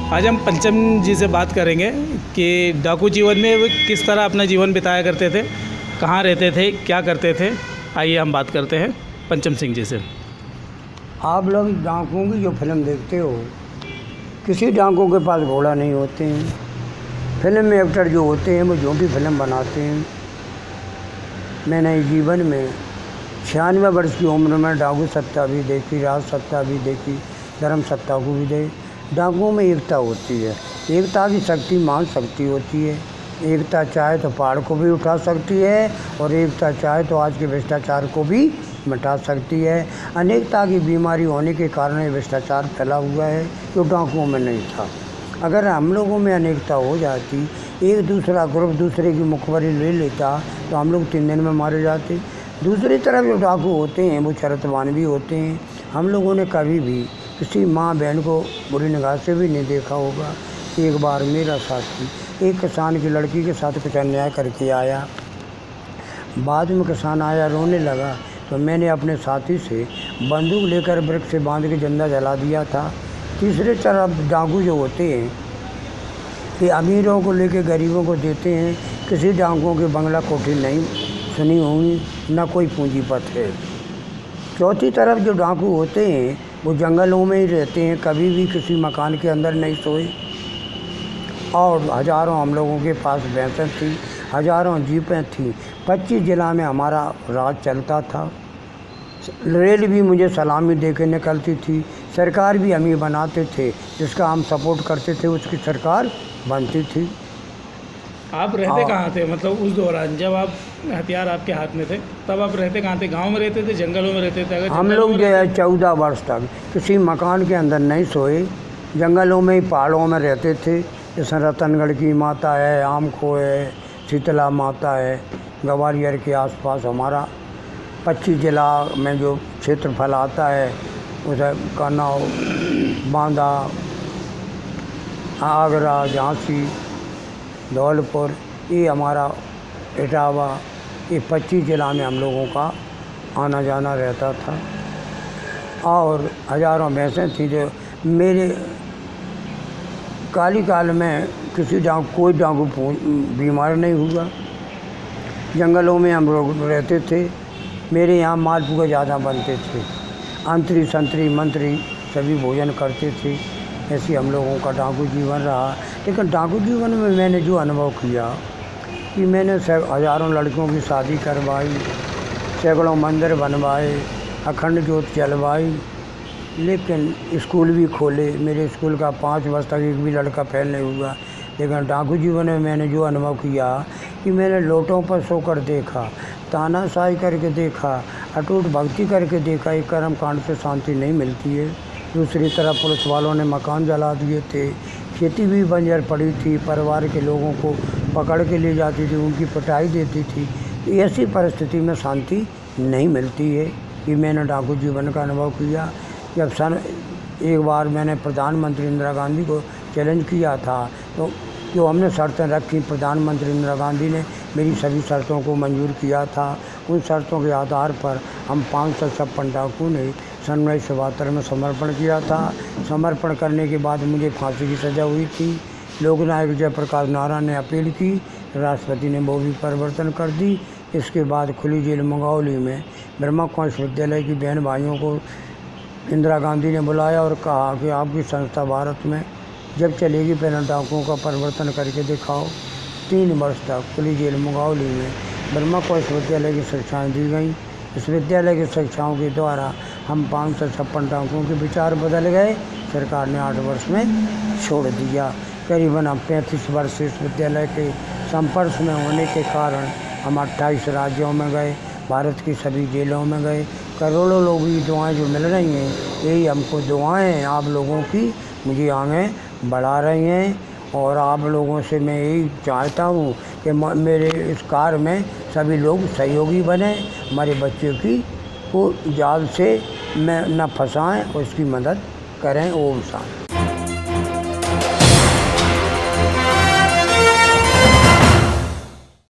आज हम पंचम जी से बात करेंगे कि डाकू जीवन में वो किस तरह अपना जीवन बिताया करते थे, कहाँ रहते थे, क्या करते थे। आइए हम बात करते हैं पंचम सिंह जी से। आप लोग डाकुओं की जो फिल्म देखते हो, किसी डाकू के पास घोड़ा नहीं होते हैं। फिल्म में एक्टर जो होते हैं वो झूठी फिल्म बनाते हैं। मैंने जीवन में 96 वर्ष की उम्र में डाकू सत्ता भी देखी, राज सत्ता भी देखी, धर्म सत्ता को भी देखी। डाकुओं में एकता होती है, एकता की शक्ति महान शक्ति होती है। एकता चाहे तो पहाड़ को भी उठा सकती है और एकता चाहे तो आज के भ्रष्टाचार को भी मिटा सकती है। अनेकता की बीमारी होने के कारण ये भ्रष्टाचार फैला हुआ है, जो डाकुओं में नहीं था। अगर हम लोगों में अनेकता हो जाती, एक दूसरा ग्रुप दूसरे की मुखबरी ले लेता, तो हम लोग 3 दिन में मारे जाते। दूसरी तरफ जो डाकू होते हैं वो चरित्रवान भी होते हैं। हम लोगों ने कभी भी किसी माँ बहन को बुरी निगाह से भी नहीं देखा होगा। एक बार मेरा साथी एक किसान की लड़की के साथ कुछ अन्याय करके आया। बाद में किसान आया, रोने लगा, तो मैंने अपने साथी से बंदूक लेकर वृक्ष से बांध के जिंदा जला दिया था। तीसरे तरफ डाकू जो होते हैं कि अमीरों को लेकर गरीबों को देते हैं। किसी डाकुओं के बंगला कोठी नहीं सुनी होंगी, ना कोई पूंजीपत है। चौथी तरफ जो डाकू होते हैं वो जंगलों में ही रहते हैं, कभी भी किसी मकान के अंदर नहीं सोए। और हज़ारों हम लोगों के पास भैंसें थी, हज़ारों जीपें थी। 25 जिला में हमारा राज चलता था। रेल भी मुझे सलामी दे के निकलती थी। सरकार भी हम ही बनाते थे, जिसका हम सपोर्ट करते थे उसकी सरकार बनती थी। आप रहते कहाँ थे, मतलब उस दौरान जब आप हथियार आपके हाथ में थे तब आप रहते कहाँ थे? गांव में रहते थे, जंगलों में रहते थे? अगर हम लोग जो है 14 वर्ष तक किसी मकान के अंदर नहीं सोए, जंगलों में ही पहाड़ों में रहते थे। जैसे रतनगढ़ की माता है, आमखो है, शीतला माता है। ग्वालियर के आसपास हमारा 25 जिला में जो क्षेत्रफल आता है, उसे कन्नौज, बांदा, आगरा, झांसी, धौलपुर, ये हमारा इटावा, ये 25 जिला में हम लोगों का आना जाना रहता था। और हज़ारों भैंसें थी। जो मेरे काली काल में कोई डाकू बीमार नहीं हुआ। जंगलों में हम लोग रहते थे। मेरे यहाँ मालपुआ ज़्यादा बनते थे। अंतरी संतरी मंत्री सभी भोजन करते थे। ऐसे हम लोगों का डाकू जीवन रहा। लेकिन डाकू जीवन में मैंने जो अनुभव किया कि मैंने हज़ारों लड़कियों की शादी करवाई, सैकड़ों मंदिर बनवाए, अखंड ज्योत जलवाई, लेकिन स्कूल भी खोले। मेरे स्कूल का 5 वर्ष तक एक भी लड़का फेल नहीं हुआ। लेकिन डाकू जीवन में मैंने जो अनुभव किया कि मैंने लोटों पर सोकर देखा, तानाशाही करके देखा, अटूट भक्ति करके देखा। एक कर्म कांड से शांति नहीं मिलती है। दूसरी तरफ पुलिस वालों ने मकान जला दिए थे, खेती भी बंजर पड़ी थी, परिवार के लोगों को पकड़ के ले जाती थी, उनकी पिटाई देती थी। ऐसी परिस्थिति में शांति नहीं मिलती है। कि मैंने डाकू जीवन का अनुभव किया। जब एक बार मैंने प्रधानमंत्री इंदिरा गांधी को चैलेंज किया था, तो जो हमने शर्तें रखी, प्रधानमंत्री इंदिरा गांधी ने मेरी सभी शर्तों को मंजूर किया था। उन शर्तों के आधार पर हम 556 डाकू ने सन 1972 में समर्पण किया था। समर्पण करने के बाद मुझे फांसी की सज़ा हुई थी। लोकनायक जयप्रकाश नारायण ने अपील की, राष्ट्रपति ने वो भी परिवर्तन कर दी। इसके बाद खुली जेल मंगौली में ब्रह्मा कुमारी विश्वविद्यालय की बहन भाइयों को इंदिरा गांधी ने बुलाया और कहा कि आपकी संस्था भारत में जब चलेगी पहले डाकुओं का परिवर्तन करके दिखाओ। 3 वर्ष तक खुली जेल मंगौली में ब्रह्मा कुमारी विश्वविद्यालय की शिक्षाएँ दी गई। इस विद्यालय की शिक्षाओं के द्वारा हम 556 डाकुओं के विचार बदल गए। सरकार ने 8 वर्ष में छोड़ दिया। करीबन हम 35 वर्ष इस विद्यालय के संपर्क में होने के कारण हम 28 राज्यों में गए, भारत की सभी जेलों में गए। करोड़ों लोगों की दुआएं जो मिल रही हैं, यही हमको दुआएं हैं आप लोगों की मुझे आगे बढ़ा रही हैं। और आप लोगों से मैं यही चाहता हूँ कि मेरे इस कार्य में सभी लोग सहयोगी बने, हमारे बच्चों की को जाल से न फंसाएं और उसकी मदद करें। ओम शांति।